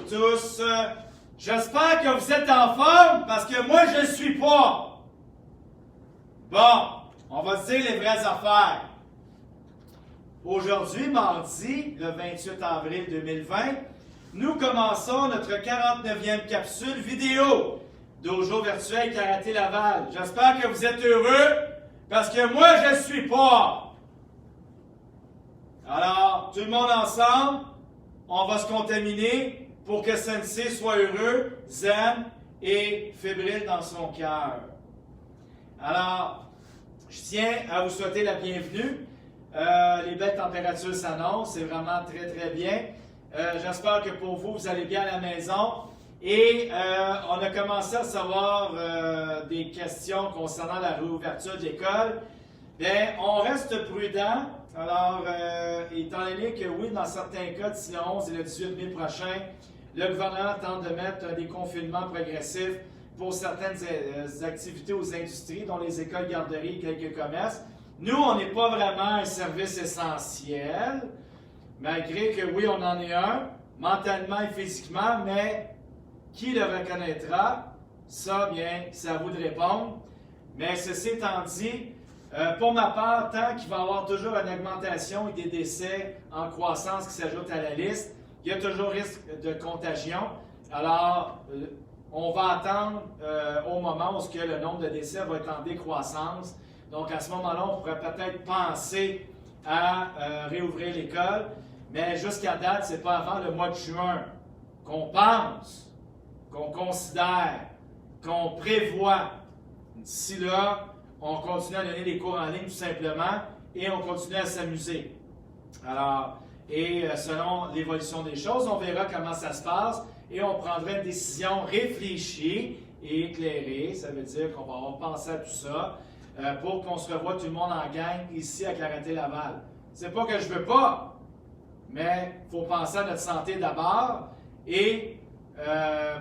tous. J'espère que vous êtes en forme parce que moi, je ne suis pas. Bon, on va se dire les vraies affaires. Aujourd'hui, mardi, le 28 avril 2020, nous commençons notre 49e capsule vidéo Dojo virtuel Karaté Laval. J'espère que vous êtes heureux parce que moi, je ne suis pas. Alors, tout le monde ensemble, on va se contaminer pour que Sensei soit heureux, zen et fébrile dans son cœur. Alors, je tiens à vous souhaiter la bienvenue. Les belles températures s'annoncent, c'est vraiment très très bien. J'espère que pour vous, vous allez bien à la maison. Et on a commencé à recevoir des questions concernant la réouverture de l'école. Bien, on reste prudent. Alors, étant donné que oui, dans certains cas, d'ici le 11 et le 18 mai prochain, le gouvernement tente de mettre des confinements progressifs pour certaines activités aux industries, dont les écoles, garderies, quelques commerces. Nous, on n'est pas vraiment un service essentiel, malgré que oui, on en est un, mentalement et physiquement, mais qui le reconnaîtra? Ça, bien, c'est à vous de répondre. Mais ceci étant dit, pour ma part, tant qu'il va y avoir toujours une augmentation et des décès en croissance qui s'ajoutent à la liste, il y a toujours risque de contagion. Alors, on va attendre au moment où le nombre de décès va être en décroissance. Donc, à ce moment-là, on pourrait peut-être penser à réouvrir l'école. Mais jusqu'à date, ce n'est pas avant le mois de juin qu'on pense, qu'on considère, qu'on prévoit. D'ici là, on continue à donner des cours en ligne tout simplement et on continue à s'amuser. Alors, selon l'évolution des choses, on verra comment ça se passe et on prendra une décision réfléchie et éclairée. Ça veut dire qu'on va avoir pensé à tout ça pour qu'on se revoie tout le monde en gang ici à Karaté Laval. C'est pas que je veux pas, mais il faut penser à notre santé d'abord et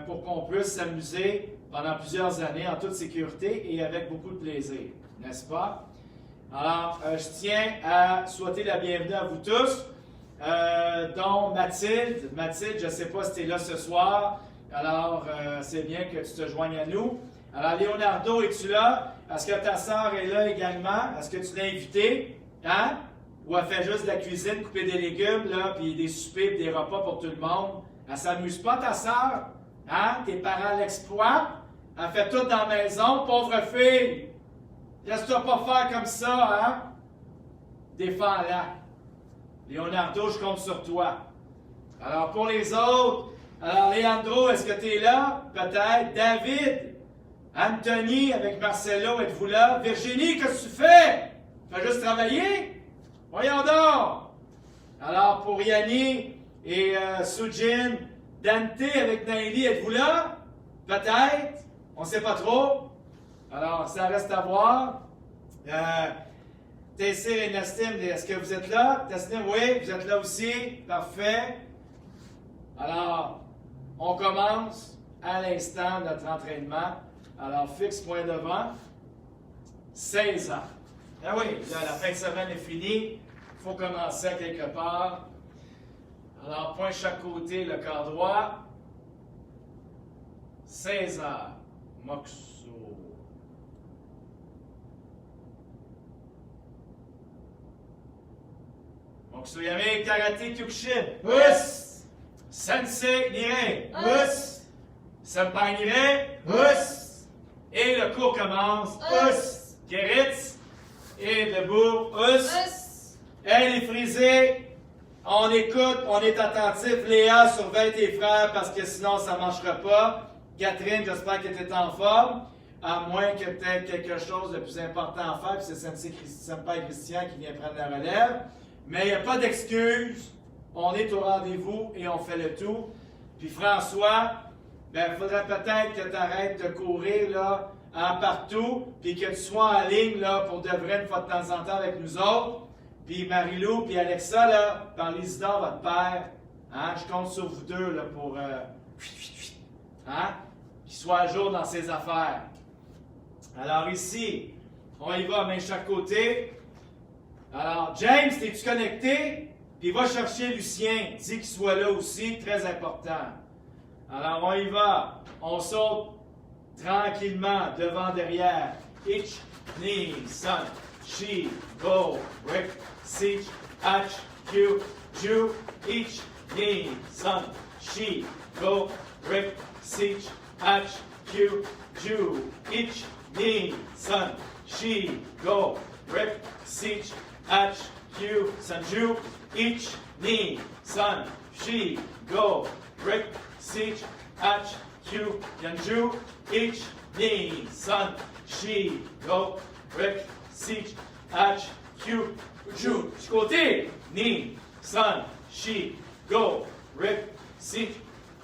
pour qu'on puisse s'amuser pendant plusieurs années en toute sécurité et avec beaucoup de plaisir, n'est-ce pas? Alors, je tiens à souhaiter la bienvenue à vous tous, dont Mathilde. Mathilde, je ne sais pas si tu es là ce soir, alors c'est bien que tu te joignes à nous. Alors, Leonardo, es-tu là? Est-ce que ta sœur est là également? Est-ce que tu l'as invitée? Hein? Ou elle fait juste de la cuisine, couper des légumes, là, puis des soupers, puis des repas pour tout le monde? Elle s'amuse pas, ta sœur? Hein? Tes parents l'exploitent? Elle fait tout dans la maison, pauvre fille! Laisse-toi pas faire comme ça, hein? Défends-la. Leonardo, je compte sur toi. Alors, pour les autres, alors, Leandro, est-ce que tu es là? Peut-être. David? Anthony, avec Marcelo, êtes-vous là? Virginie, qu'est-ce que tu fais? Tu fais juste travailler? Voyons donc! Alors, pour Yanni et Sujin, Dante avec Naili, êtes-vous là? Peut-être. On ne sait pas trop. Alors, ça reste à voir. Tessir et Nastim, est-ce que vous êtes là? Nastim, oui, vous êtes là aussi. Parfait. Alors, on commence à l'instant notre entraînement. Alors, fixe point devant. 16 ans. Ah oui, là, la fin de semaine est finie. Il faut commencer à quelque part. Alors, point chaque côté, le corps droit. 16 heures. Mokuso. Mokuso Yame Karate Kyokushin. Us. Sensei Nire. Us. Senpai Nire. Us. Et le cours commence. Us. Geritz. Et debout. Us. Elle est frisée. On écoute, on est attentif. Léa, surveille tes frères parce que sinon ça ne marchera pas. Catherine, j'espère que tu es en forme, à moins que tu aies quelque chose de plus important à faire, puis c'est Senpai Christian qui vient prendre la relève. Mais il n'y a pas d'excuse. On est au rendez-vous et on fait le tout. Puis François, ben, il faudrait peut-être que tu arrêtes de courir là, partout, puis que tu sois en ligne là, pour de vrai une fois de temps en temps avec nous autres. Puis Marie-Lou, puis Alexa, là, par l'Isidore, votre père, hein, je compte sur vous deux là, pour hein, qu'il soit à jour dans ses affaires. Alors ici, on y va, main chaque côté. Alors, James, es-tu connecté? Puis va chercher Lucien, dis qu'il soit là aussi, très important. Alors, on y va. On saute tranquillement, devant, derrière. Ich, ni, san, shi, go, rick, sich, ach, Q, ju, ich, ni, san, shi, go, rick, sich, ach, Q, ju, ich, ni, san, shi, go, rick, sich, ach, Q, san, ju, ich, ni, san, shi, go, rick, sich, ach, Q, yan, ju, ich, ni, san, shi, go, rick, sich, ach, Q, ju. Du côté, ni, san, shi, go, rick, sich,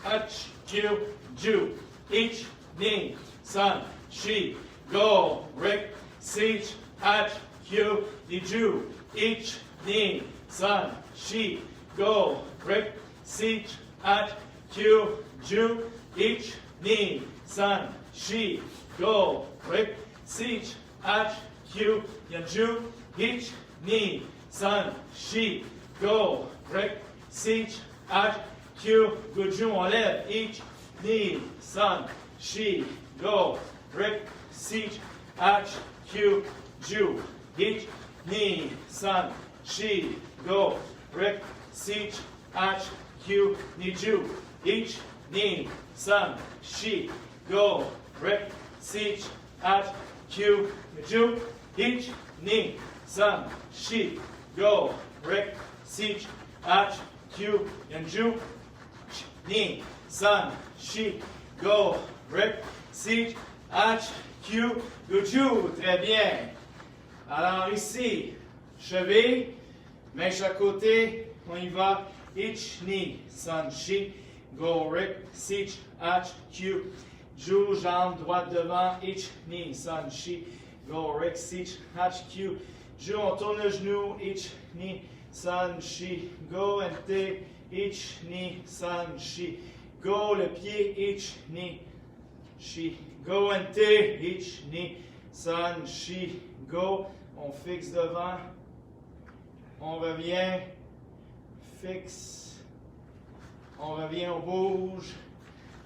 ach, Q, ju. Ich, ni, san, shi, go, rick, sich, ach, Q, ni, ju. Ich, ni, san, shi, go, rick, sich, ach, Q, ju. Ich, ni, san, shi, go, rick, sich, ach, Q, yan, ju. Ich, ni, san, shi, go, rick, sich, ach, Q, good, ju, on lève. Ich, ni, san, shi, go, rick, sich, ach, Q, ju. Ich, ni, san, shi, go, rick, sich, ach, Q, ni, ju. Ich, ni, san, shi, go, rick, sich, ach, Q, ni, ju. Ich, ni, san, shi, go, rick, sich, ach, Q, yan, ju. Ni, san, shi, go, rick, sich, ach, Q, good, ju. Très bien. Alors ici, cheville, main chaque côté, on y va. Ich, ni, san, shi, go, rick, sich, ach, Q, ju, jambe droite devant. Ich, ni, san, shi, go, rick, sich, ach, Q, ju. On tourne le genou. Ich, ni, san, shi, go, nt. Ich, ni, san, shi, go, le pied. Ich, ni, shi, go, nt. Ich, ni, san, shi, go. On fixe devant. On revient. Fixe. On revient, on bouge.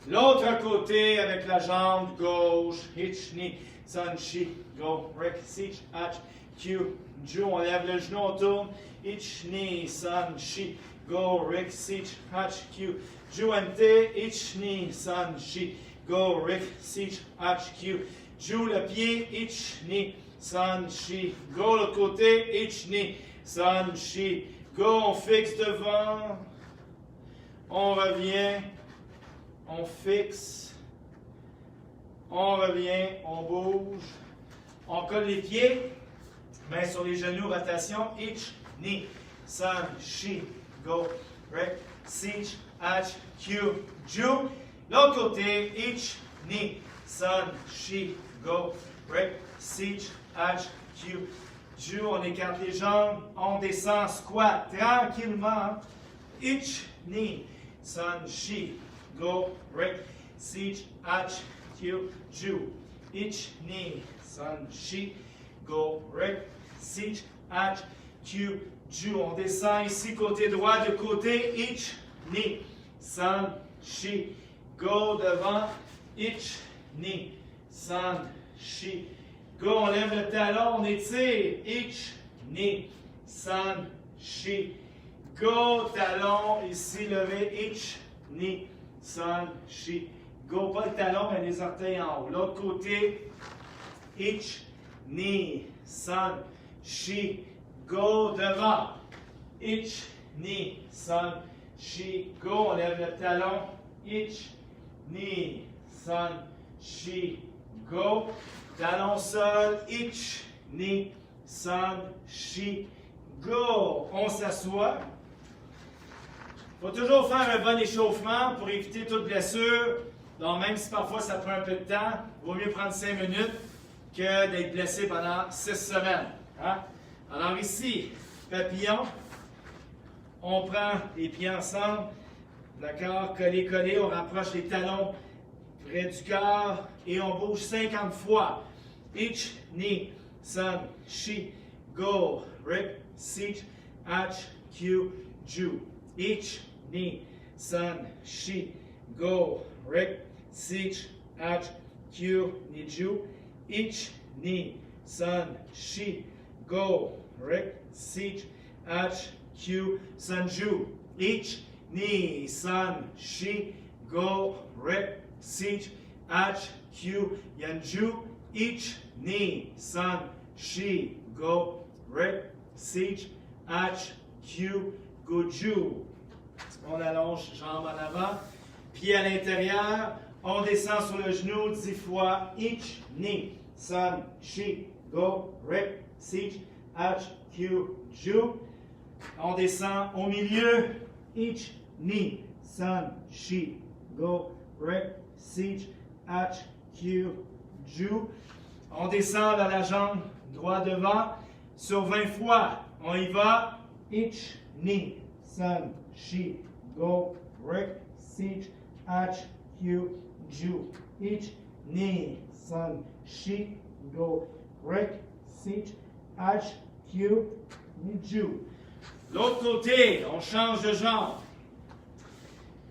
L'autre côté avec la jambe gauche. Ich, ni, san, shi, go, rick, sich, ach, Q, ju. On lève le genou, on tourne. Ich, ni, san, shi, go, rick, sich, ach, Q, ju, nt. Ich, ni, san, shi, go, rick, sich, ach, Q, ju. Le pied. Ich, ni, san, shi, go. Le côté. Ich, ni, san, shi, go. On fixe devant. On revient. On fixe. On revient. On bouge. On colle les pieds. Mains sur les genoux. Rotation. Ich, ni, san, shi, go, rick, sich, ach, Q, ju. L'autre côté. Ich, ni, san, shi, go, rick, sich, ach, Q, ju. On écarte les jambes. On descend. Squat. Tranquillement. Ich, ni, san, shi, go, rick, sich, ach, Q, ju. Ich, ni, san, shi, go, rick, sich, ach, Q, ju. On descend ici, côté droit, de côté. Ich, ni, san, shi, go, devant. Ich, ni, san, shi, go. On lève le talon, on étire. Ich, ni, san, shi, go. Talon, ici, levé. Ich, ni, san, shi, go. Pas le talon, mais les orteils en haut. L'autre côté. Ich, ni, san, shi, go. Devant. Ich, ni, san, shi, go. On lève le talon. Ich, ni, san, shi, go. Talon sol. Ich, ni, san, shi, go. On s'assoit. Il faut toujours faire un bon échauffement pour éviter toute blessure. Donc, même si parfois ça prend un peu de temps, il vaut mieux prendre 5 minutes que d'être blessé pendant 6 semaines. Hein? Alors ici, papillon. On prend les pieds ensemble. D'accord? Collé, collé. On rapproche les talons près du cœur et on bouge 50 fois. Ich, ni, san, shi, go, rick, sich, ach, Q, ju. Ich, ni, san, shi, go, rek, sich, ach, Q, ni, ju, ich, ni, sun, she, go, rek, sich, ach, Q, sun, ju, ich, ni, sun, she, go, rek, sich, ach, Q, yan, ju, ich, ni, sun, she, go, rek, sich, ach, Q, go, ju. On allonge jambe en avant. Pied à l'intérieur. On descend sur le genou 10 fois. Ich, ni, sun, she, go, rek, sich, ach, Q, ju. On descend au milieu. Ich, ni, sun, she, go, rek, sich, ach, Q, ju. On descend vers la jambe droite devant. Sur 20 fois. On y va. Ich, ni, sun, she, go, rek, sich, ach, Q, ju. Ich, ni, sun, she, go, rek, sich, ach, Q, ju. L'autre côté, on change de jambe.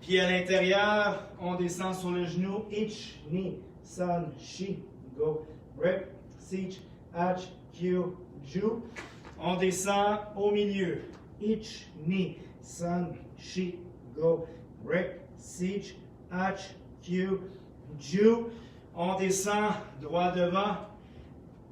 Pied à l'intérieur, on descend sur le genou. Ich, ni, sun, she, go, rek, sich, ach, Q, ju. On descend au milieu. Ich, ni, sun, she, go, rek, sich, ach, Q, ju. On descend droit devant.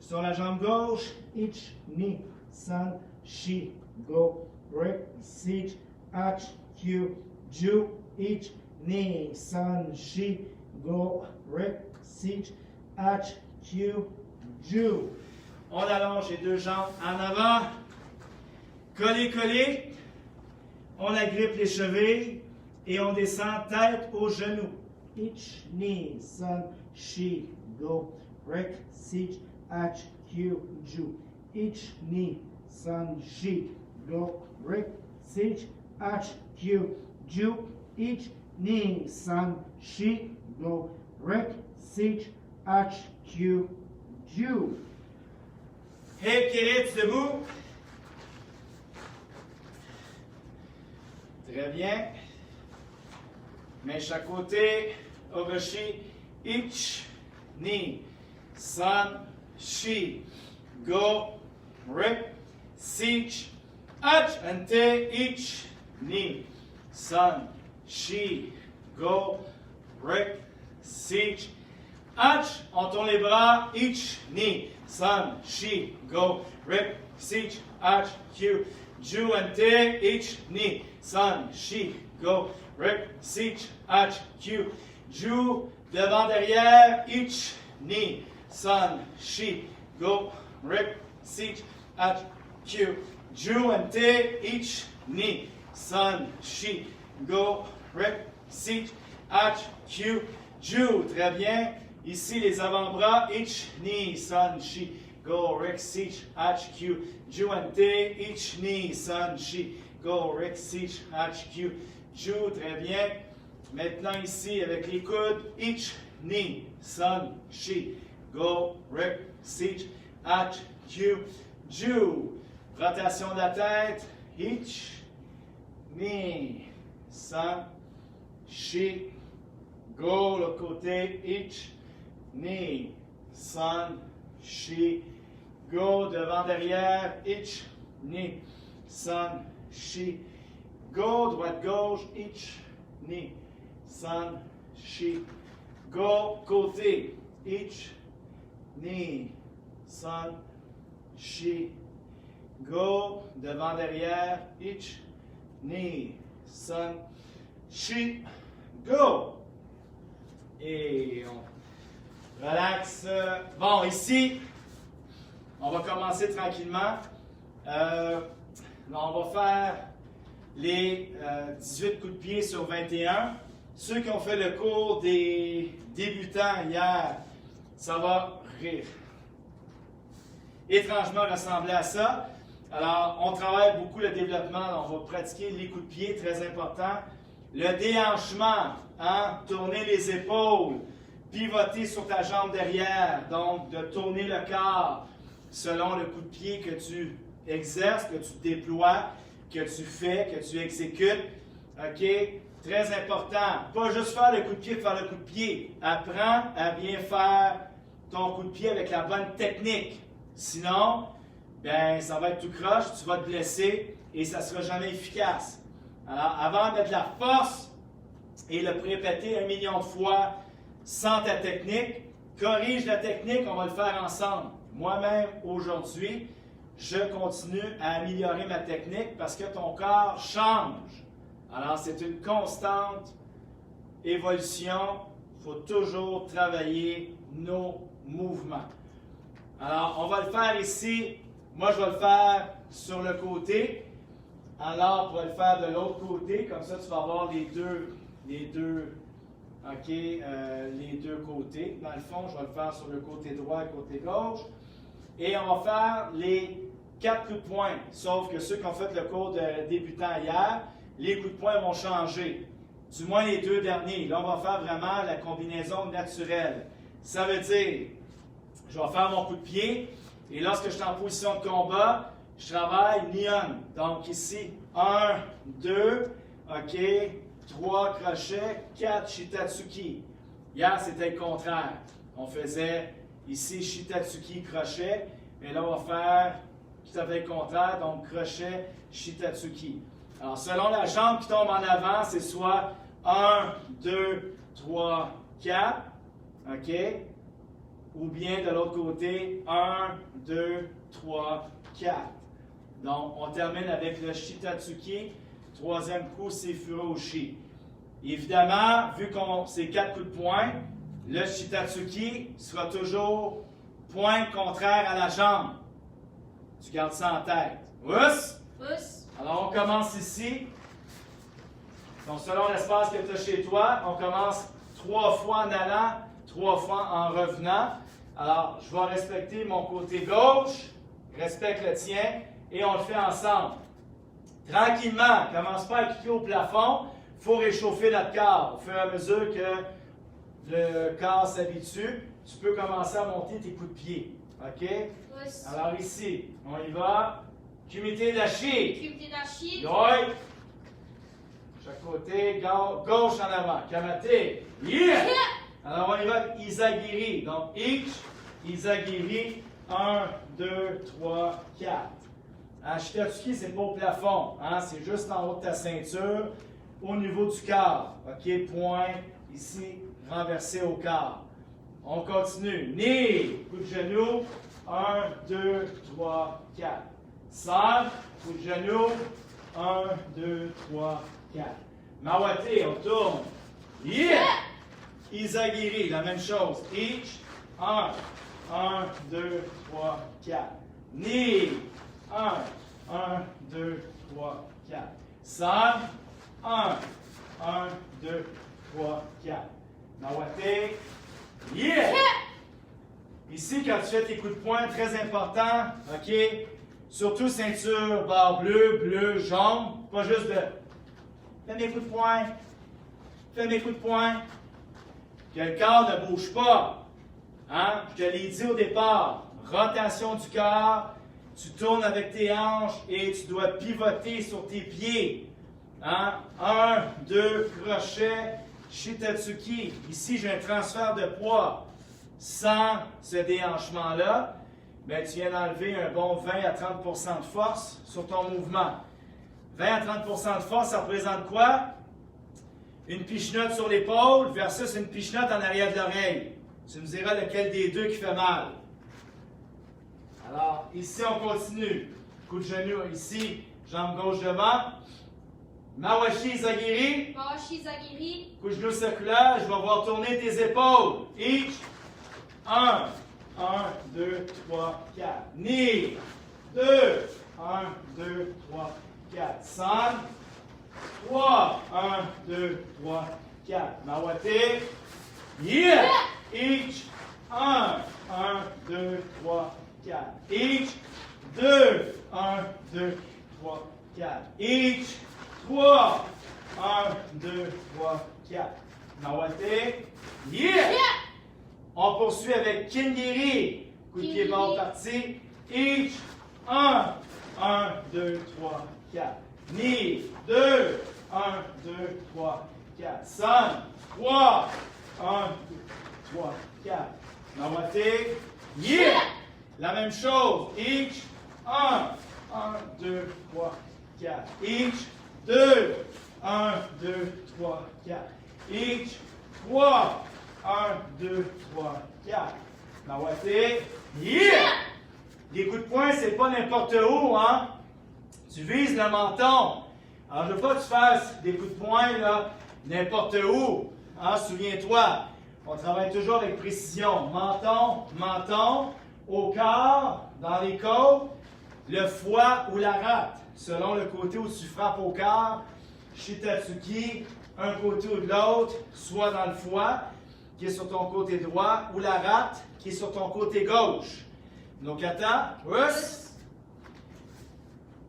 Sur la jambe gauche. Ich, ni, sun, she, go, rek, sich, ach, Q, ju. Ich, ni, sun, she, go, rek, sich, ach, Q, ju. On allonge les deux jambes en avant. Collé, collé. On agrippe les chevilles et on descend tête aux genoux. Ich, ni, sun, she, go, rek, sich, ach, Q, ju. Ich, ni, sun, she, go, rek, sich, ach, Q, ju. Ich, ni, sun, she, go, rek, sich, ach, Q, ju. Hip kiritz debout. Très bien. Main chaque côté. Ogoshi. Ich, ni, sun, she, go, rek, sich, ach, ante, ich, ni, sun, she, go, rek, sich, ach. On tourne les bras. Ich, ni, sun, she, go, rek, sich, ach, Q, ju, ante, ich, ni, sun, she, go, rek, sich, ach, Q, ju, devant, derrière, ich, ni, sun, she, go, rek, sich, ach, Q, ju, ante, ich, ni, sun, she, go, rek, sich, ach, Q, ju. Très bien. Ici, les avant-bras. Ich, ni, sun, she, go, rek, sich, ach, Q, ju, ante, ich, ni, sun, she, go, rek, sich, ach, Q, ju. Très bien. Maintenant, ici, avec les coudes. Ich, ni, sun, she, go, rek, sich, ach, Q, ju. Rotation de la tête. Ich, ni, sun, she, go. L'autre côté. Ich, ni, sun, she, go. Devant, derrière. Ich, ni, sun, she, go. Droite, gauche. Ich, ni, sun, she, go. Côté. Ich, ni, sun, she, go. Devant, derrière. Ich, ni, sun, she, go. Et on relaxe. Bon, ici, on va commencer tranquillement. Là, on va faire les 18 coups de pied sur 21. Ceux qui ont fait le cours des débutants hier, ça va étrangement ressembler à ça. Alors, on travaille beaucoup le développement. On va pratiquer les coups de pied, très important. Le déhanchement, hein? Tourner les épaules, pivoter sur ta jambe derrière, donc de tourner le corps selon le coup de pied que tu exerces, que tu déploies, que tu fais, que tu exécutes. OK? très important. Pas juste faire le coup de pied pour faire le coup de pied. Apprends à bien faire ton coup de pied avec la bonne technique. Sinon, ben, ça va être tout croche, tu vas te blesser et ça ne sera jamais efficace. Alors, avant de mettre la force et le répéter 1 million de fois sans ta technique, corrige la technique, on va le faire ensemble. Moi-même, aujourd'hui, je continue à améliorer ma technique parce que ton corps change. Alors, c'est une constante évolution. Il faut toujours travailler nos mouvements. Alors, on va le faire ici. Moi, je vais le faire sur le côté. Alors, on va le faire de l'autre côté. Comme ça, tu vas avoir les deux côtés. Dans le fond, je vais le faire sur le côté droit et le côté gauche. Et on va faire les 4 coups de poing. Sauf que ceux qui ont fait le cours de débutant hier, les coups de poing vont changer. Du moins les 2 derniers. Là, on va faire vraiment la combinaison naturelle. Ça veut dire, je vais faire mon coup de pied. Et lorsque je suis en position de combat, je travaille Nihon. Donc ici, 1, 2, OK, 3 crochets, 4 Shitatsuki. Hier, c'était le contraire. On faisait ici Shitatsuki, crochet. Mais là, on va faire tout à fait le contraire. Donc, crochet, Shitatsuki. Alors, selon la jambe qui tombe en avant, c'est soit 1, 2, 3, 4. OK? Ou bien de l'autre côté, 1, 2, 3, 4. Donc, on termine avec le Shitatsuki. Troisième coup, c'est Furoshi. Évidemment, vu qu'on c'est 4 coups de poing, le Shitatsuki sera toujours poing contraire à la jambe. Tu gardes ça en tête. Ouss! Pouce. Alors, on commence ici. Donc, selon l'espace que tu as chez toi, on commence 3 fois en allant, 3 fois en revenant. Alors, je vais respecter mon côté gauche, respecte le tien, et on le fait ensemble. Tranquillement, commence pas à cliquer au plafond, il faut réchauffer notre corps. Au fur et à mesure que le corps s'habitue, tu peux commencer à monter tes coups de pied. OK? Pouce. Alors ici, on y va. Kumite dashi. Kumite dashi. Yoi. Chaque côté, gauche en avant. Kamate. Yeah! Alors on y va. Izagiri. Donc, ich, Izagiri. 1, 2, 3, 4. Shitatsuki, c'est pas au plafond. Hein? C'est juste en haut de ta ceinture, au niveau du corps. OK? Point. Ici, renversé au corps. On continue. Ni. Coup de genou. 1, 2, 3, 4. San. Coup de genou. 1, 2, 3, 4. Mawate, on tourne. Yeah! Izagiri, la même chose. Ich. 1, 2, 3, 4. Ni. 1, 2, 3, 4. San. 1, 2, 3, 4. Nawate. Yeah! Ici, quand tu fais tes coups de poing, très important, OK? Surtout ceinture, barre bleue, bleu, jaune. Pas juste de fais mes coups de poing, fais mes coups de poing. Que le corps ne bouge pas. Hein? Je te l'ai dit au départ. Rotation du corps. Tu tournes avec tes hanches et tu dois pivoter sur tes pieds. Hein? 1, 2, crochet, Shitatsuki. Ici, j'ai un transfert de poids. Sans ce déhanchement-là, ben, tu viens d'enlever un bon 20 à 30 de force sur ton mouvement. 20 à 30 de force, ça représente quoi? Une pichenote sur l'épaule versus une pichenote en arrière de l'oreille. Tu me diras lequel des deux qui fait mal. Alors, ici, on continue. Coup de genou ici, jambe gauche devant. Mawashi Zagiri. Mawashi Zagiri. Coup de genou circulaire, je vais voir tourner tes épaules. Each. 1, 2, 3, 4. Ni. 2, 1, 2, 3, 4. San. 3, 1, 2, 3, 4. Mawate. Yeah! Each. 1, 2, 3, 4. Each. 2, 1, 2, 3, 4. Each. 3, 1, 2, 3, 4. Nawate. Yeah! On poursuit avec Kingiri. Coup de pied bord parti. Each. 1, 2, 3, 4. Ni. 2, 1, 2, 3, 4. San. 3. 1, 2, 3, 4. Nawate. Yeah! La même chose. Each. 1. 1, 2, 3, 4. Each. 2. 1, 2, 3, 4. Each. 3. 1, 2, 3, 4. Nawate. Yeah! Les coups de poing, c'est pas n'importe où, hein? Tu vises le menton. Alors, je ne veux pas que tu fasses des coups de poing, là, n'importe où. Hein? Souviens-toi, on travaille toujours avec précision. Menton, menton, au corps, dans les côtes, le foie ou la rate, selon le côté où tu frappes au corps. Shitatsuki, un côté ou de l'autre, soit dans le foie, qui est sur ton côté droit, ou la rate, qui est sur ton côté gauche. Nokata, Rus.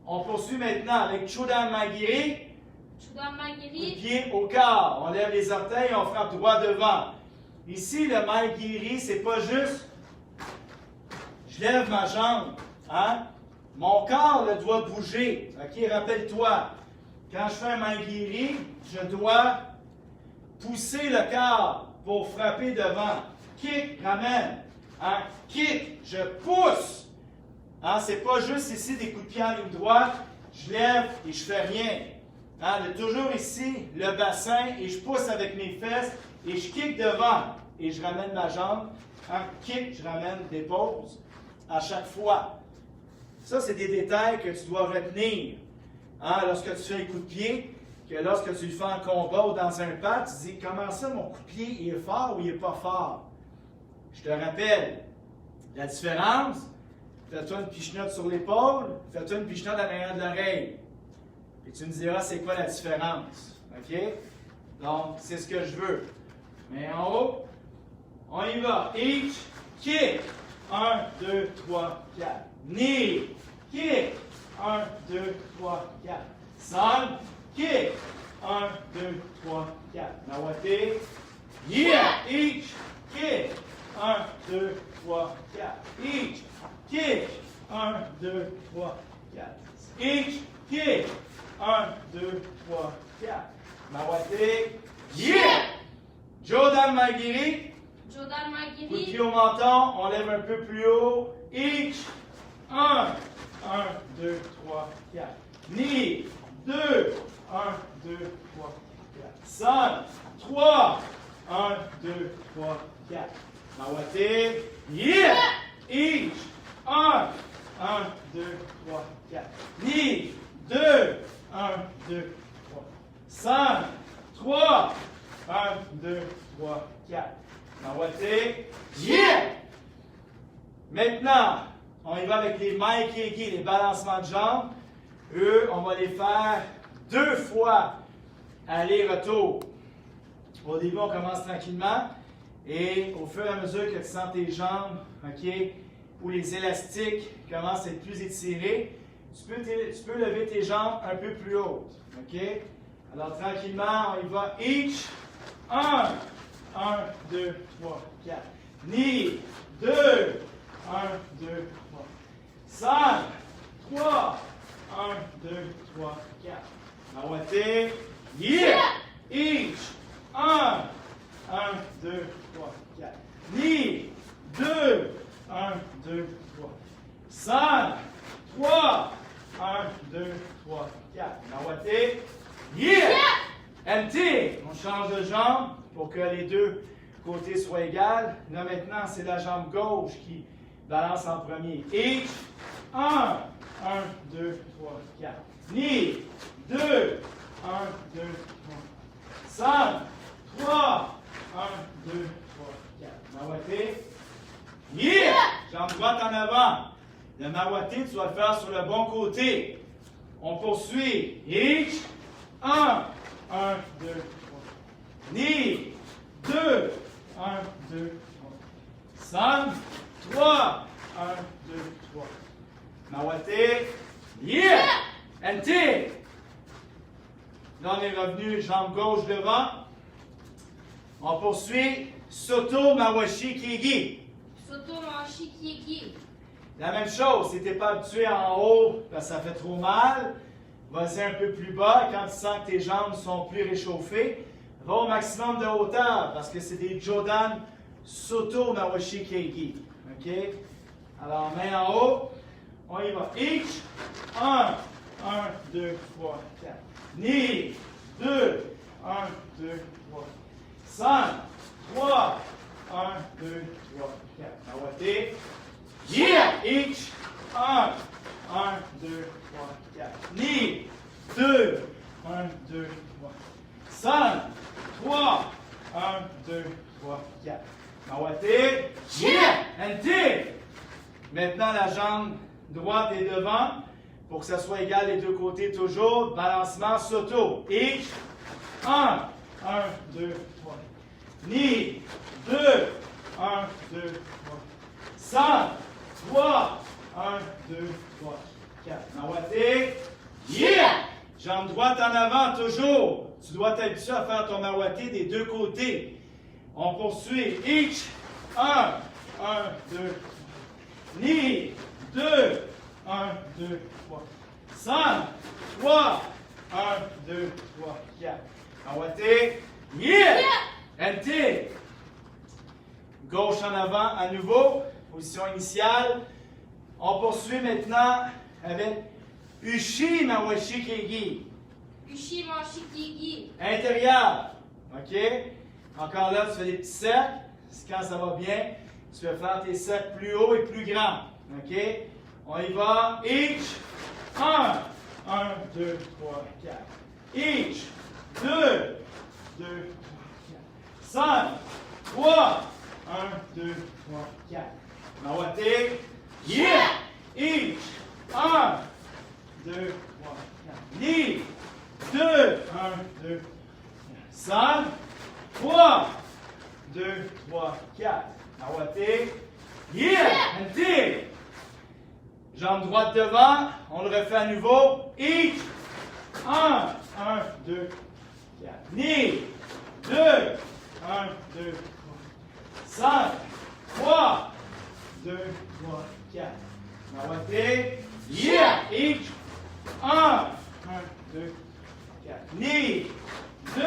On poursuit maintenant avec Chodan Magiri. Chudan Coup de Magiri. pied au corps. On lève les orteils et on frappe droit devant. Ici, le Magiri, c'est pas juste je lève ma jambe. Hein? Mon corps le doit bouger. OK, rappelle-toi. Quand je fais un Magiri, je dois pousser le corps pour frapper devant. Kick, ramène. Hein? Kick, je pousse. Hein? C'est pas juste ici des coups de pied en ligne droite. Je lève et je fais rien. Hein? Toujours ici, le bassin, et je pousse avec mes fesses et je kick devant. Et je ramène ma jambe. Hein? Kick, je ramène des pauses à chaque fois. Ça, c'est des détails que tu dois retenir. Hein? Lorsque tu fais un coup de pied, que lorsque tu le fais en combat ou dans un pas, tu dis comment ça, mon coup de pied il est fort ou il n'est pas fort. Je te rappelle la différence. Fais-toi une pichenote sur l'épaule, fais-toi une pichenote à l'arrière de l'oreille. Et tu me diras c'est quoi la différence. OK? Donc, c'est ce que je veux. Mais en haut, on y va. Each, kick. 1, 2, 3, 4. Knee, kick. 1, 2, 3, 4. Sun, kick. 1, 2, 3, 4. Nawate. Yeah! Each, kick. 1, 2, 3, 4. Each, kick. 1, 2, 3, 4. Each, kick. 1, 2, 3, 4. Nawate. Yeah! Jodan Magiri. Jodan Coup de Magiri. pied au menton, on lève un peu plus haut. Each. 1, 1, 2, 3, 4. Knee. 2, 1, 2, 3, 4. Sun. 3, 1, 2, 3, 4. Nawate. Yeah! Each. 1, 1, 2, 3, 4. Knee. 2, 1, 2, 3. Sun. 3, 1, 2, 3, 4. Nawate. Yeah! Maintenant, on y va avec les maikegi, les balancements de jambes. Eux, on va les faire 2 fois aller-retour. Au début, on commence tranquillement. Et au fur et à mesure que tu sens tes jambes, OK, ou les élastiques commencent à être plus étirés, tu peux lever tes jambes un peu plus hautes. OK? Alors, tranquillement, on y va. Each. 1, 1, 2, 3, 4. Knee. 2, 1, 2, 3. 5, 3, 1, 2, 3, 4. Nawate. Yeah! Each. 1, 1, 2, 3, 4. Knee. 2, 1, 2, 3. 5, 3, 1, 2, 3, 4. Nawate. Yeah! MT. On change de jambe pour que les deux côtés soient égaux. Là maintenant, c'est la jambe gauche qui balance en premier. Each. 1, 1, 2, 3, 4. Knee. 2, 1, 2, 3. 5, 3, 1, 2, 3, 4. Nawate. Yeah! Jambe droite en avant. Le Nawate, tu vas le faire sur le bon côté. On poursuit. Each. 1, 1, 2, 3. Knee. 2, 1, 2, 3. Sun. 3, 1, 2, 3. Nawate. Yeah! NT. Là, on est revenu, jambe gauche devant. On poursuit. Soto Mawashi Kigi. Soto Mawashi Kiegi. La même chose, si tu n'es pas habitué en haut, parce que ça fait trop mal, vas-y un peu plus bas. Quand tu sens que tes jambes sont plus réchauffées, va au maximum de hauteur parce que c'est des Jodan Soto Mawashi Keigi. OK? Alors, main en haut. On y va. Each. 1, 2, 3, 4. Knee. 2, 1, 2, 3. 5, 3, 1, 2, 3, 4. Nawate. Yeah! Each. 1, 2, 3, 4. Knee. 2, 1, 2, 3. 5, 3, 1, 2, 3, 4. Nawate. Yeah! And dig. Maintenant, la jambe droite est devant. Pour que ça soit égal des deux côtés toujours. Balancement Soto. Each. 1, 2, 3. Knee. 2, 1, 2, 3. 5, 3, 1, 2, 3, 4. Nawate. Yeah! Jambe droite en avant, toujours. Tu dois t'habituer à faire ton Nawate des deux côtés. On poursuit. Each. 1, 2, 3. Knee. 2, 1, 2, 3. 5, 3, 1, 2, 3, 4. Nawate. Yeah! And dig. Gauche en avant à nouveau. Position initiale. On poursuit maintenant avec Ushi Mawashi Keigi. Ushi Mawashi Keigi. Intérieur. OK? Encore là, tu fais des petits cercles. Quand ça va bien, tu vas faire tes cercles plus hauts et plus grands. OK? On y va. Each. 1, 2, 3, 4. Each. 2, 2, 3, 4. 5, 3, 1, 2, 3, 4. Nawate. Yeah! Each. 1, 2, 3, 4. Knee. 2, 1, 2, 5, 3, 2, 3, 4. Nawate. Yeah! And dig. Jambe droite devant. On le refait à nouveau. Each. 1, 2, 4. Knee. 2, 1, 2, 3. 5, 3, 2, 3, 4. Nawate. Yeah! Each. 1, 2, 4. Knee. 2,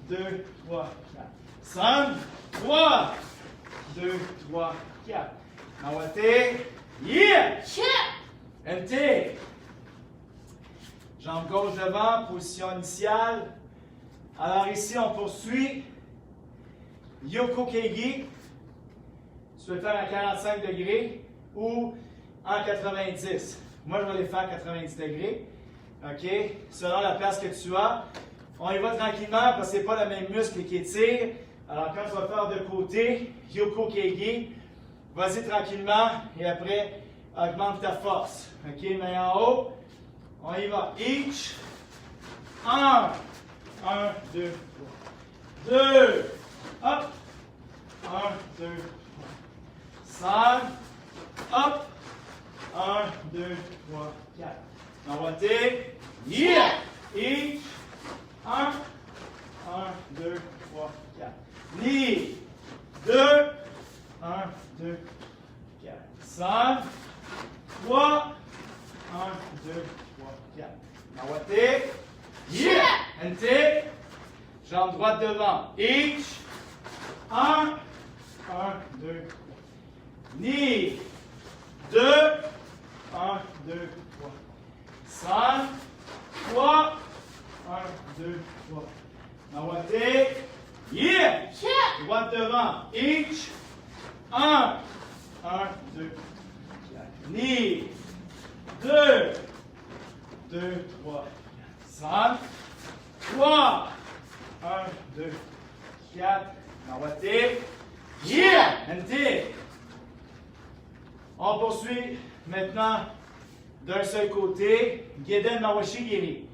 2, 3, 4. 5, 3, 2, 3, 4. Nawate. Yeah! And dig. Jambe gauche devant, position initiale. Alors ici, on poursuit. Yoko Keigi. Tu peux faire à 45 degrés ou en 90. Moi, je vais les faire à 90 degrés. OK? Selon la place que tu as. On y va tranquillement parce que ce n'est pas le même muscle qui étire. Alors, quand tu vas faire de côté, Yoko Keigi, vas-y tranquillement et après, augmente ta force. OK? Main en haut. On y va. Each. 1, 2, 3. 2. Hop. 1, 2, 3. 5. Hop. 1, 2, 3, 4. Nawate. Yeah! Each. 1, 2, 3, 4. Knee. 2, 1, 2, 4. 5, 3, 1, 2, 3, 4. Nawate. Yeah! And take. Jambe droite devant. Each. 1, 2, 3. Knee. 2, 1, 2, 3. 5, 3, 1, 2, 3. Nawate. Yeah! Droite devant. Each. 1, 2, 4. Knee. 2, 2, 3, 5, 3, 1, 2, 4. Nawate. Yeah! And dig. On poursuit maintenant d'un seul côté. Geden Mawashi Giri.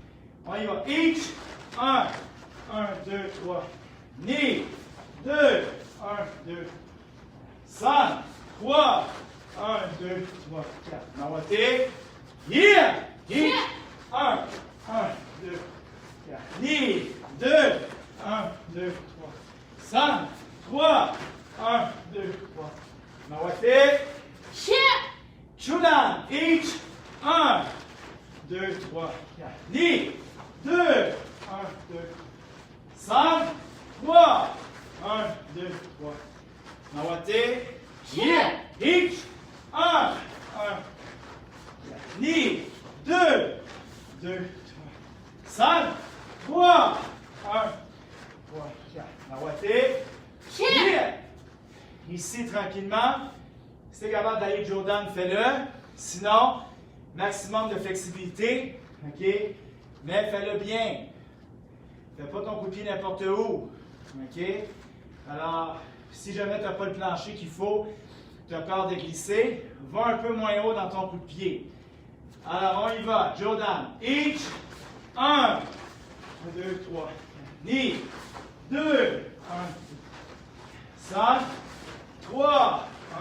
On y va. Each. 1, 2, 3. Knee. 2, 1, 2. 5, 3, 1, 2, 3, 4. Nawate. Yeah! Each. 1, 2, 4. Knee. 2, 1, 2, 3. 5, 3, 1, 2, 3. Nawate. Chudan. Each. 1, 2, 3, 4. Knee. 2, 1, 2, 5, 3. 1, 2, 3. Nawate. Yeah. Each. 1, 1. Ni. 2, 2, 5, 3. 1, 3, 4. Nawate. Yeah. Ici, tranquillement. Si tu es capable d'aller Jordan, fais-le. Sinon, maximum de flexibilité. OK? Mais fais-le bien. Fais pas ton coup de pied n'importe où. OK? Alors, si jamais tu n'as pas le plancher qu'il faut, tu as peur de glisser, va un peu moins haut dans ton coup de pied. Alors, on y va. Jordan. Each. 1, 2, 3. Knee. 2, 1, 5, 3, 1,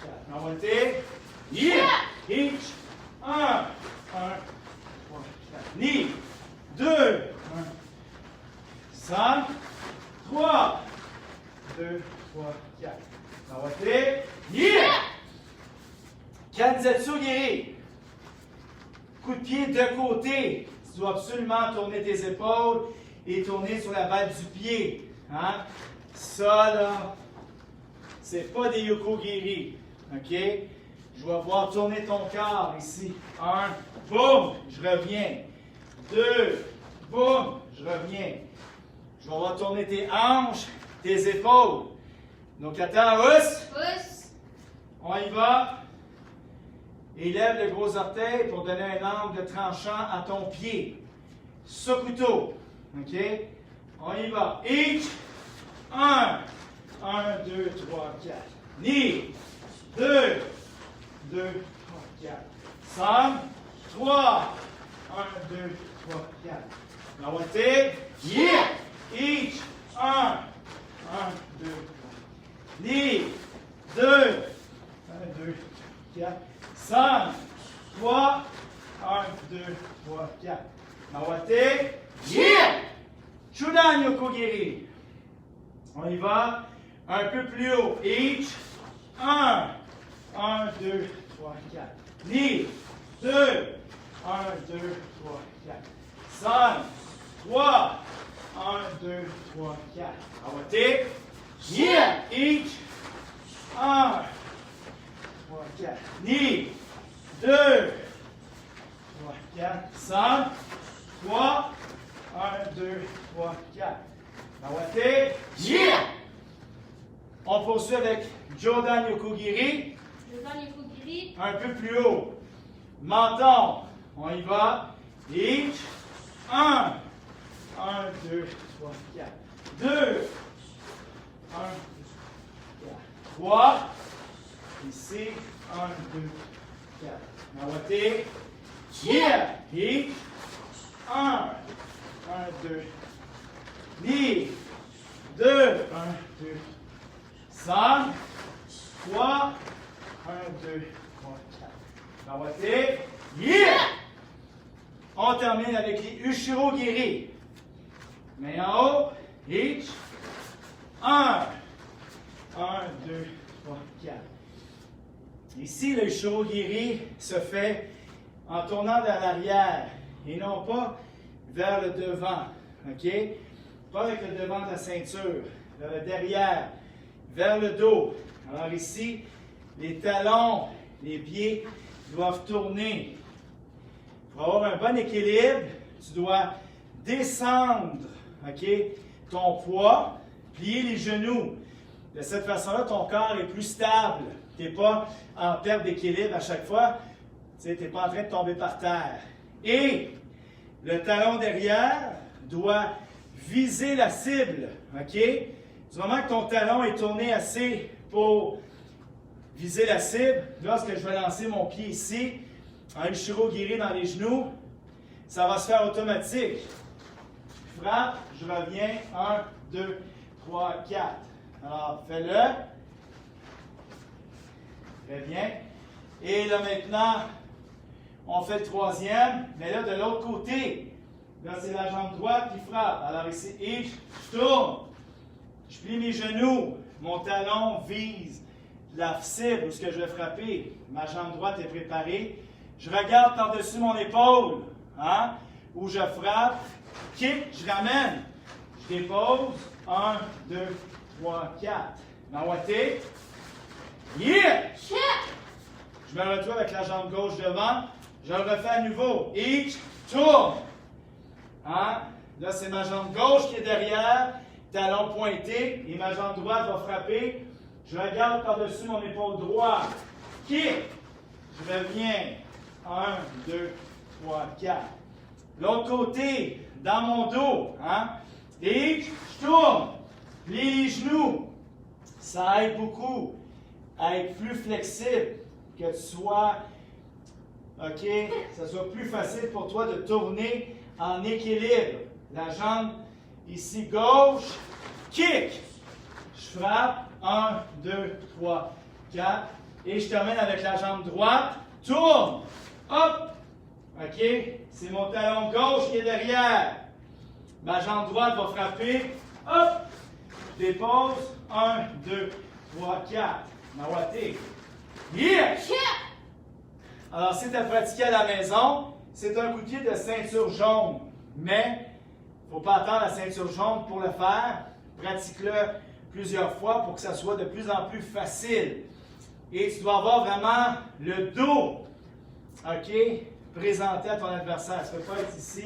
4. Envoyez. Yeah. Each. 1, 1, 3, 4. Knee. 2, 1, 5, 3, 2, 3, 4. Envoyez. Yeah. Kanzetsu Giri. Coup de pied de côté. Tu dois absolument tourner tes épaules et tourner sur la balle du pied. Hein? Ça, là, c'est pas des Yokogiri. OK? Je vais voir tourner ton corps ici. 1, boum, je reviens. 2, boum, je reviens. Je vais voir tourner tes hanches, tes épaules. Donc, attends, housse. Pouce. On y va. Élève le gros orteil pour donner un angle tranchant à ton pied. Sokuto. OK? On y va. Each. 1. 1, 2, 3, 4. Knee. 2. 2, 3, 4. 5. 3. 1, 2, 3, 4. Nawate. Yeah. Each. 1. 1, 2, 3. Knee. 2. 1, 2, 4. 5, 3, 1, 2, 3, 4. Nawate. Yeah! Chudan Yokogiri. On y va. Un peu plus haut. Each. 1, 1, 2, 3, 4. Knee. 2, 1, 2, 3, 4. 5, 3, 1, 2, 3, 4. Nawate. Yeah! Each. 1, 3, 4. Knee. 2, 3, 4. 5, 3, 1, 2, 3, 4. Nawate. Yeah! On poursuit avec Jordan Yokogiri. Jordan Yokogiri. Un peu plus haut. Menton. On y va. Each. 1, 1, 2, 3, 4. 2, 1, 2, 4. 3. Ici. 1, 2, 4. Nawate. Yeah! Each. 1, 1, 2. Knee. 2, 1, 2. 5, 3, 1, 2, 3, 4. Nawate. Yeah! On termine avec les Ushiro Giri. Main en haut. Each. 1, 1, 2, 3, 4. Ici, le Ushiro Giri se fait en tournant vers l'arrière et non pas vers le devant. OK? Pas avec le devant de la ceinture, vers le derrière, vers le dos. Alors ici, les talons, les pieds doivent tourner. Pour avoir un bon équilibre, tu dois descendre, OK, ton poids, plier les genoux. De cette façon-là, ton corps est plus stable. Tu n'es pas en perte d'équilibre à chaque fois. Tu n'es pas en train de tomber par terre. Et le talon derrière doit viser la cible. OK? Du moment que ton talon est tourné assez pour viser la cible, lorsque je vais lancer mon pied ici, un Ushiro Giri dans les genoux, ça va se faire automatique. Je frappe, je reviens, 1, 2, 3, 4. Alors, fais-le. Très bien. Et là maintenant, on fait le troisième, mais là de l'autre côté. Là, c'est la jambe droite qui frappe. Alors ici, et je tourne. Je plie mes genoux. Mon talon vise la cible où ce que je vais frapper. Ma jambe droite est préparée. Je regarde par-dessus mon épaule, hein, où je frappe. Kick, je ramène. Je dépose. 1, 2, 3, 4. Nawate. Yeah! Chef. Je me retrouve avec la jambe gauche devant. Je le refais à nouveau. Et je tourne. Hein? Là, c'est ma jambe gauche qui est derrière, talon pointé, et ma jambe droite va frapper. Je regarde par-dessus mon épaule droite. Kick. Je reviens. 1, 2, 3, 4. L'autre côté, dans mon dos. Hein? Et je tourne. Plie les genoux. Ça aide beaucoup à être plus flexible, que tu sois, OK, que ce soit plus facile pour toi de tourner en équilibre. La jambe ici gauche, kick. Je frappe. 1, 2, 3, 4. Et je termine avec la jambe droite. Tourne. Hop. OK. C'est mon talon gauche qui est derrière. Ma jambe droite va frapper. Hop. Je dépose. 1, 2, 3, 4. Nawate. Yeah! Chef. Alors, si tu as pratiqué à la maison, c'est un coup de pied de ceinture jaune. Mais, il ne faut pas attendre la ceinture jaune pour le faire. Pratique-le plusieurs fois pour que ça soit de plus en plus facile. Et tu dois avoir vraiment le dos, OK, présenté à ton adversaire. Tu ne peux pas être ici,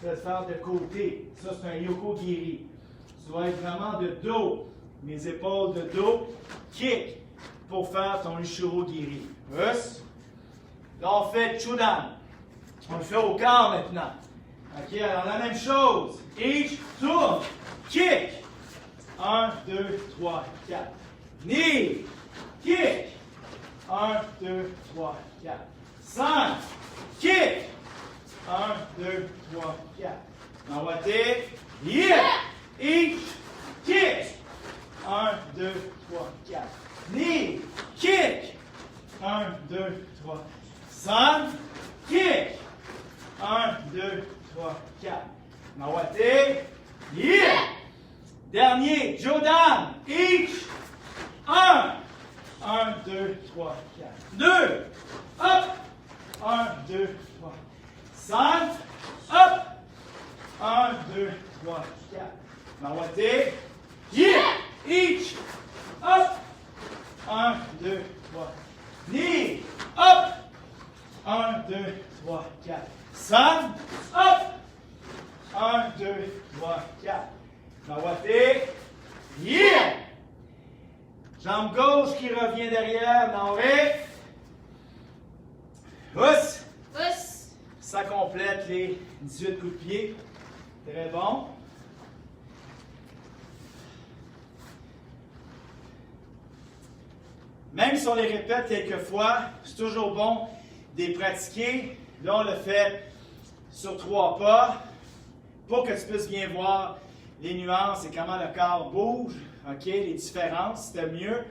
tu vas te faire de côté. Ça, c'est un yoko giri. Tu dois être vraiment de dos. Mes épaules de dos. Kick pour faire ton ushiro giri. Us. Là, on fait chudan. On le fait au corps maintenant. OK, alors la même chose. Each, tourne. Kick. 1, 2, 3, 4. Knee. Kick. 1, 2, 3, 4. 5. Kick. 1, 2, 3, 4. Nawate. Yeah. Each. Kick. 1, 2, 3, 4. Knee. Kick. 1, 2, 3. 5. Kick. 1, 2, 3, 4. Nawate. Yeah. Dernier, Jodan. Each. 1. 1, 2, 3, 4. 2. Hop. 1, 2, 3. 5. Hop. 1, 2, 3, 4. Nawate. Yeah. Each. Hop. 1, 2, 3. Knee. Hop. 1, 2, 3, 4. 5. Hop. 1, 2, 3, 4. Nawate. Yeah! Jambe gauche qui revient derrière. Nawate. Housse. Us. Ça complète les 18 coups de pied. Très bon. Même si on les répète quelques fois, c'est toujours bon de les pratiquer. Là, on le fait sur 3 pas pour que tu puisses bien voir les nuances et comment le corps bouge, OK, les différences, c'était mieux.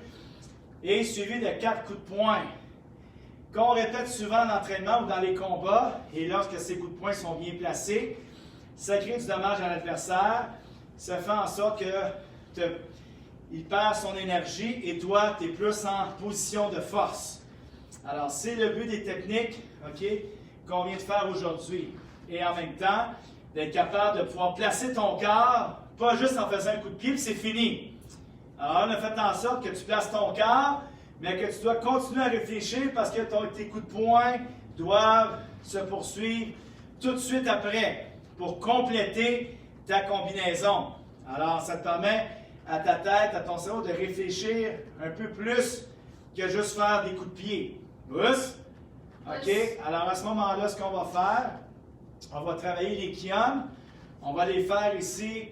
Et suivi de 4 coups de poing. Qu'on répète souvent en entraînement ou dans les combats, et lorsque ces coups de poing sont bien placés, ça crée du dommage à l'adversaire. Ça fait en sorte il perd son énergie et toi, tu es plus en position de force. Alors, c'est le but des techniques, OK, qu'on vient de faire aujourd'hui. Et en même temps, d'être capable de pouvoir placer ton corps, pas juste en faisant un coup de pied, puis c'est fini. Alors, on a fait en sorte que tu places ton corps, mais que tu dois continuer à réfléchir parce que tes coups de poing doivent se poursuivre tout de suite après pour compléter ta combinaison. Alors, ça te permet à ta tête, à ton cerveau de réfléchir un peu plus que juste faire des coups de pied. Pousse. OK? Alors, à ce moment-là, ce qu'on va faire, on va travailler les kions. On va les faire ici,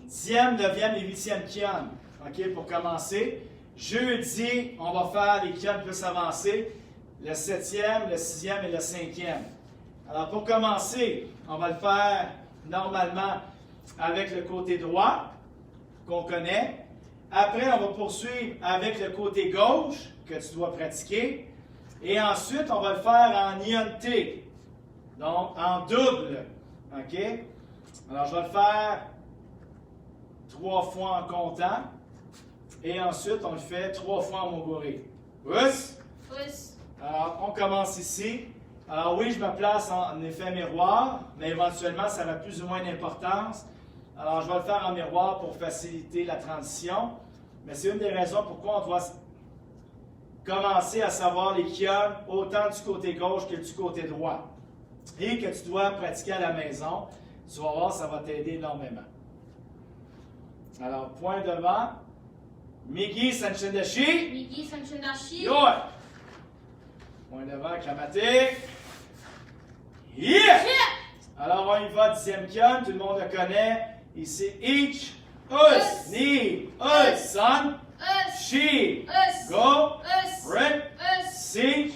10e, 9e et 8e kion. OK? Pour commencer. Jeudi, on va faire les kions plus avancés. Le 7e, le 6e et le 5e. Alors, pour commencer, on va le faire normalement avec le côté droit, qu'on connaît. Après, on va poursuivre avec le côté gauche, que tu dois pratiquer. Et ensuite, on va le faire en ion-T, donc en double. OK? Alors, je vais le faire 3 fois en comptant. Et ensuite, on le fait 3 fois en moguri. Pousse! Us. Alors, on commence ici. Alors oui, je me place en effet miroir, mais éventuellement, ça a plus ou moins d'importance. Alors, je vais le faire en miroir pour faciliter la transition. Mais c'est une des raisons pourquoi on doit commencer à savoir les kions autant du côté gauche que du côté droit. Et que tu dois pratiquer à la maison. Tu vas voir, ça va t'aider énormément. Alors, point devant. Migi Sanchendashi. Migi Sanchendashi. Yoy. Point devant, Kramate. Yeah! Alors, on y va, 10e kion. Tout le monde le connaît. Ici, each, us, ni, us, son, she, go, rip, siege,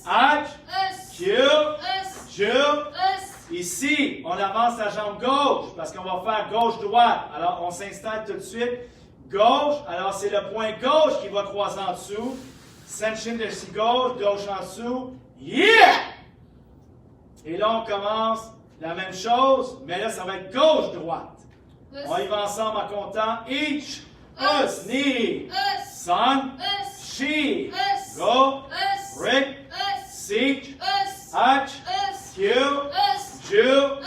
ach, kill, jill. Ici, on avance la jambe gauche parce qu'on va faire gauche-droite. Alors, on s'installe tout de suite. Gauche, alors c'est le point gauche qui va croiser en dessous. Senshin de si gauche, gauche en dessous. Yeah! Et là, on commence la même chose, mais là, ça va être gauche-droite. On y va ensemble en comptant. Each, us, ni, son, she, go, rip, siege, ach, kill, jill.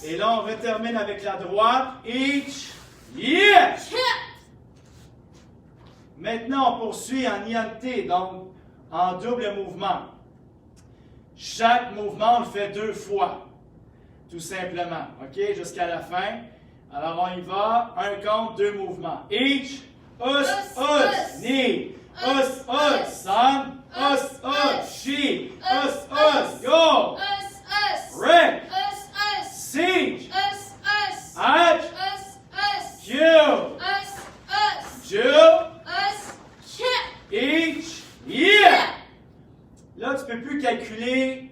Et là, on termine avec la droite. Each, yeah! Maintenant, on poursuit en INT, donc en double mouvement. Chaque mouvement, on le fait 2 fois, tout simplement. OK? Jusqu'à la fin. Alors, on y va. 1 compte, 2 mouvements. Each, us, ni, son, she, go, rip, siege, ach, kill, jill, each, yeah! Là, tu ne peux plus calculer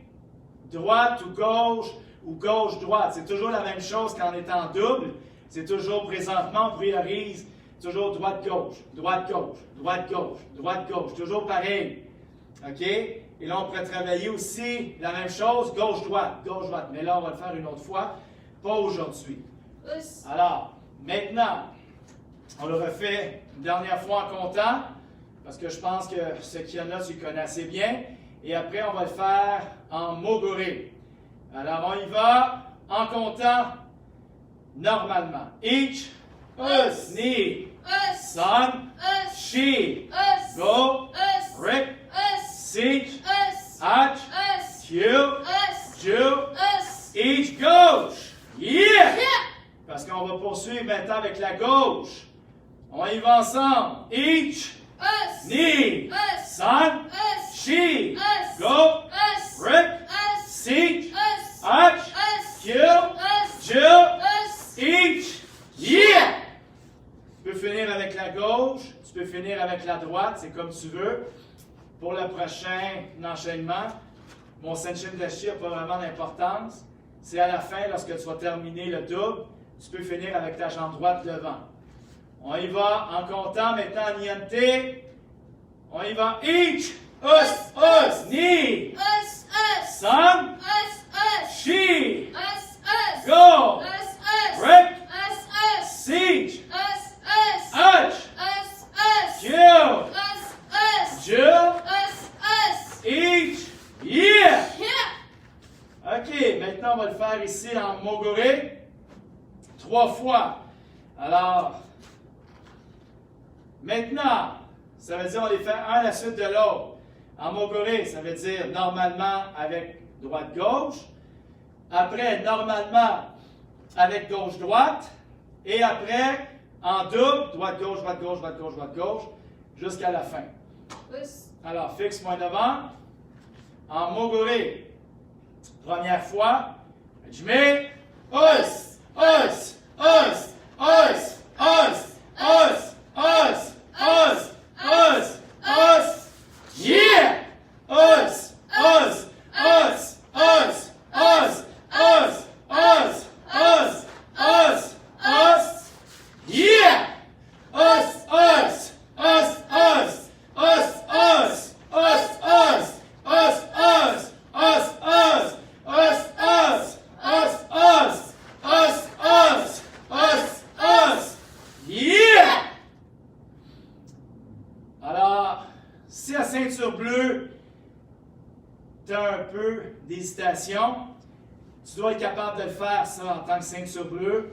droite ou gauche-droite. C'est toujours la même chose quand on est en double. C'est toujours présentement, on priorise toujours droite-gauche, droite-gauche, droite-gauche, droite-gauche. Toujours pareil. OK? Et là, on pourrait travailler aussi la même chose, gauche-droite, gauche-droite. Mais là, on va le faire une autre fois, pas aujourd'hui. Alors, maintenant, on le refait une dernière fois en comptant, parce que je pense que ce kion-là, tu le connais assez bien. Et après, on va le faire en moguri. Alors, on y va en comptant normalement. Each, us, ni, son, she, go, rip, siege, ach, kill, jill, each gauche. Yeah! Parce qu'on va poursuivre maintenant avec la gauche. On y va ensemble. Each, ni, son, she, go, rip, siege, ach, kill, jill, each, yeah! Tu peux finir avec la gauche, tu peux finir avec la droite, c'est comme tu veux. Pour le prochain enchaînement, mon Senshin Dashi n'a pas vraiment d'importance. C'est à la fin, lorsque tu vas terminer le double, tu peux finir avec ta jambe droite devant. On y va en comptant maintenant en INT. On y va. Each, us, ni, son, she, go, rip, siege, ach, kill, jill, each, yeah! OK, maintenant on va le faire ici en moguri 3 fois. Alors, maintenant, ça veut dire on les fait un à la suite de l'autre. En moguri, ça veut dire normalement avec droite-gauche. Après, normalement avec gauche-droite. Et après, en double, droite-gauche, droite-gauche, droite-gauche, droite-gauche, jusqu'à la fin. Alors, fixe-moi devant. En moguri, première fois, je mets us, us, us, us, us, us, us, us, us, us, yeah! Us, us, us, us, us, us, us, us, us, us, yeah! Us, us, us, us, us, us, us, us, us, us, us, us, us, us, us, us, us, us, us, us, yeah! Alors, si à ceinture bleue, tu as un peu d'hésitation, tu dois être capable de le faire ça en tant que ceinture bleue.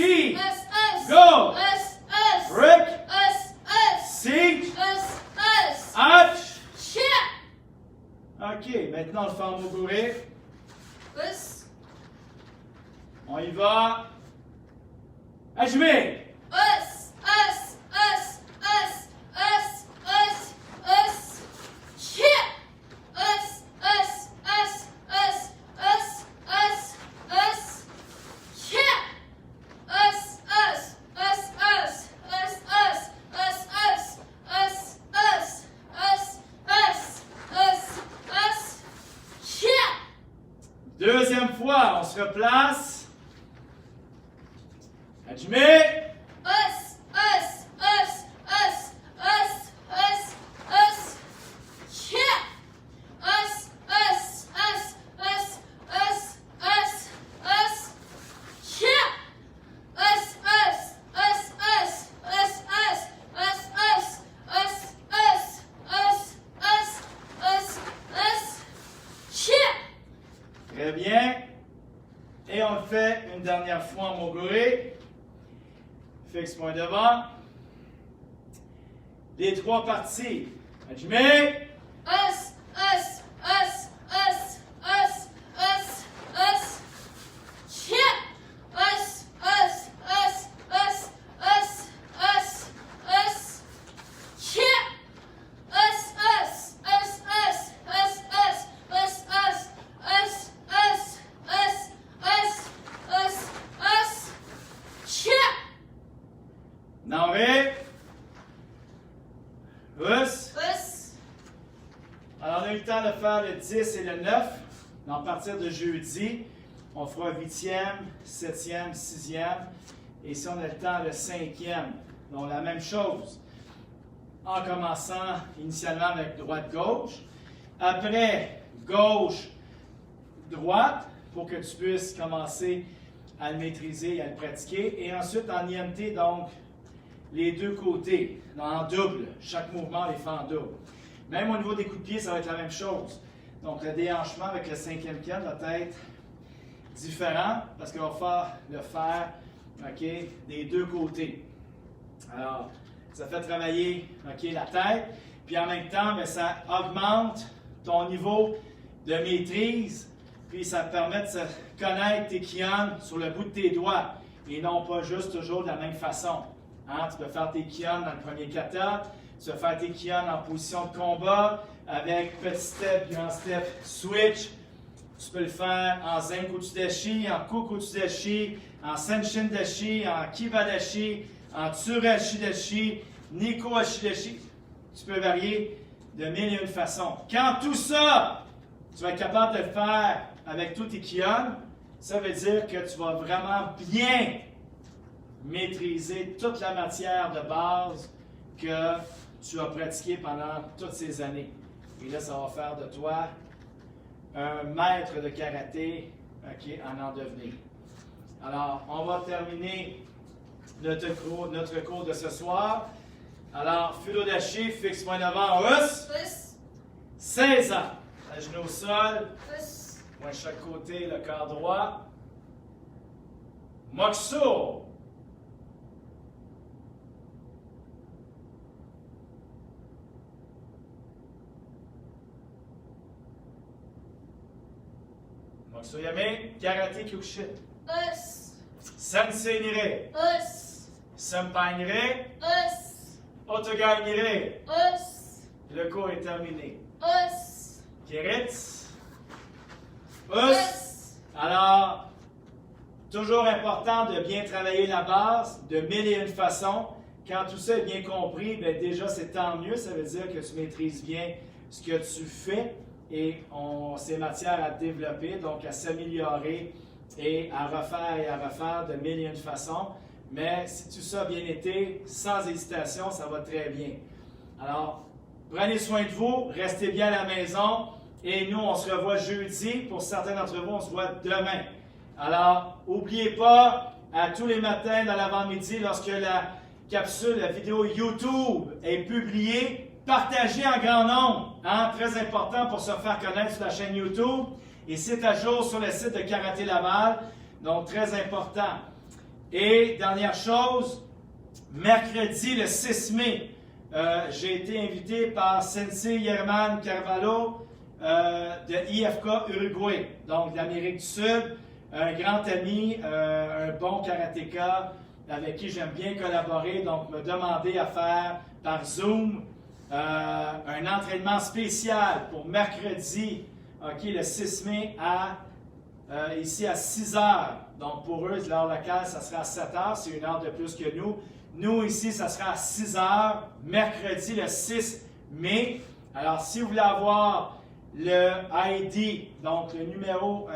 Maintenant, on le fait en moguri. Us. On y va. Hajime! Us. Us. Us. Us. Us. Us. Us. Chip. Us. Us. Us. Us. Us. Us. Us. Chip. Us. Us. Us. Us. Us. Us. Us. Us. Us. Us. Us. Us. Us. Us. Chip. Deuxième fois, on se replace. Hajime! Us, us, us, us, us, us, us. Chip. Us, us, us, us, us, us, us. Chip. Us, us, us, us, us, us, us, us, us, us, us, us, us, us. Chip. Très bien. Et on le fait une dernière fois en moguri. Fixe point devant. Les trois parties. Hajime! Us, us, us, us, us, us, us. Chip. Us, us, us, us, us, us, us. Chip. Us, us, us, us, us, us, us, us, us, us, us, us, us, us. Chip. Nare. Us. Us. Alors, on a eu le temps de faire le 10 et le 9. À partir de jeudi, on fera 8e, 7e, 6e. Et si on a le temps, le 5e. Donc, la même chose. En commençant initialement avec droite-gauche. Après, gauche-droite, pour que tu puisses commencer à le maîtriser et à le pratiquer. Et ensuite, en IMT, donc, les deux côtés, en double. Chaque mouvement, on les fait en double. Même au niveau des coups de pied, ça va être la même chose. Donc, le déhanchement avec le 5e kian va être différent parce qu'on va le faire des deux côtés. Alors, ça fait travailler la tête, puis en même temps, bien, ça augmente ton niveau de maîtrise, puis ça te permet de se connaître tes kians sur le bout de tes doigts et non pas juste toujours de la même façon. Hein? Tu peux faire tes kians dans le premier kata, tu peux faire tes kians en position de combat avec petit step, grand step, switch. Tu peux le faire en Zenko Tsudashi, en Koko Tsudashi, en Senshin Dashi, en Kiba Dashi, en Tsurashi Dashi, Niko Ashidashi. Tu peux varier de mille et une façons. Quand tout ça, tu vas être capable de le faire avec tous tes kions, ça veut dire que tu vas vraiment bien maîtriser toute la matière de base que tu as pratiquée pendant toutes ces années. Et là, ça va faire de toi un maître de karaté en devenir. Alors, on va terminer notre cours de ce soir. Alors, Fudodashi, fixe point devant, us. Us. 16 ans. À genoux au sol. Us. Point de chaque côté, le corps droit. Mokuso. Mokuso Yame, Karate Kyokushin. Us. Sensei Nire. Us. Senpai Nire. Us. Otogai Nire. Us. Le cours est terminé. Us. Kiritz. Us. Us. Alors, toujours important de bien travailler la base de mille et une façons. Quand tout ça est bien compris, bien déjà c'est tant mieux. Ça veut dire que tu maîtrises bien ce que tu fais et c'est matière à développer, donc à s'améliorer et à refaire de mille et une façons. Mais si tout ça a bien été, sans hésitation, ça va très bien. Alors, prenez soin de vous, restez bien à la maison et nous, on se revoit jeudi. Pour certains d'entre vous, on se voit demain. Alors, n'oubliez pas, à tous les matins dans l'avant-midi, lorsque la capsule, la vidéo YouTube est publiée, partagez en grand nombre. Hein? Très important pour se faire connaître sur la chaîne YouTube. Et c'est à jour sur le site de Karaté Laval. Donc, très important. Et dernière chose, mercredi le 6 mai, j'ai été invité par Sensei Yerman Carvalho de IFK Uruguay, donc d'Amérique du Sud, un grand ami, un bon karatéka avec qui j'aime bien collaborer, donc me demander à faire par Zoom un entraînement spécial pour mercredi, le 6 mai, ici à 6 heures. Donc pour eux, l'heure locale, ça sera à 7 heures, c'est une heure de plus que nous. Nous, ici, ça sera à 6 heures, mercredi le 6 mai. Alors, si vous voulez avoir le ID, donc le numéro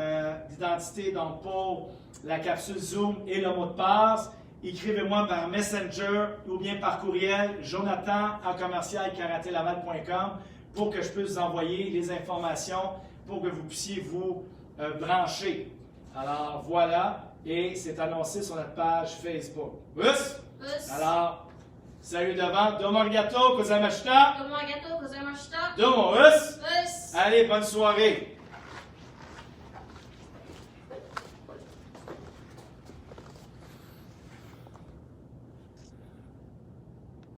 d'identité donc pour la capsule Zoom et le mot de passe, écrivez-moi par Messenger ou bien par courriel jonathan@karatélaval.com pour que je puisse vous envoyer les informations pour que vous puissiez vous brancher. Alors voilà, et c'est annoncé sur notre page Facebook. Us! Us. Alors, salut devant, domo arigato, gozaimasu shita. Domo arigato gozaimashita. Domo us! Us. Allez, bonne soirée!